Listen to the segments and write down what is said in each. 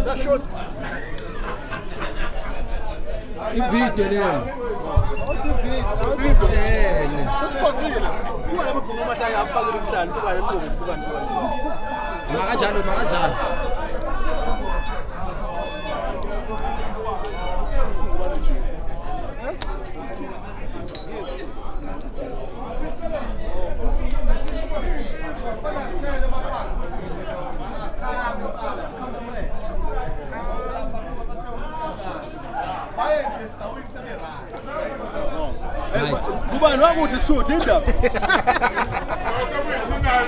Zashot. Ivideo leyo. Sesifazile. Kuba labaphume amahlaya afakile umhlalo kuba lentombi kuba ntoni. Makanjalo. Kubani wakuthi shoot indaba.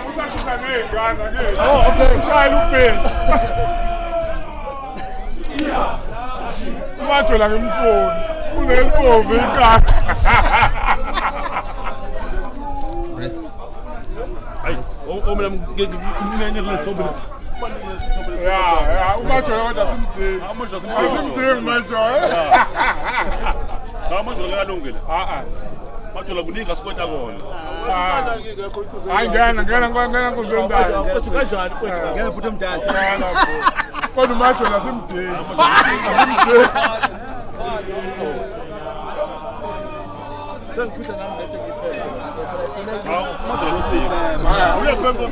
Usashuka nezingane ke. Oh okay. Shayela uPheni. Umathola ngemfoni. Uneliphovu ikhaya. Right. Hayi, omela nginenye lesobela. Ya, umathola kodwa simdingi. Asimdingi umathola. Manje kalungile. Mathola kuningi asikwenta kona. Hayi ngena kuzondala. Uthi kanjani mfowethu? Ngeke phuthe mdala. Kodwa umathola simdingi. Asimdingi. Sengifutha nami lethe ngiphele. Mathola simdingi. Uyaphemba.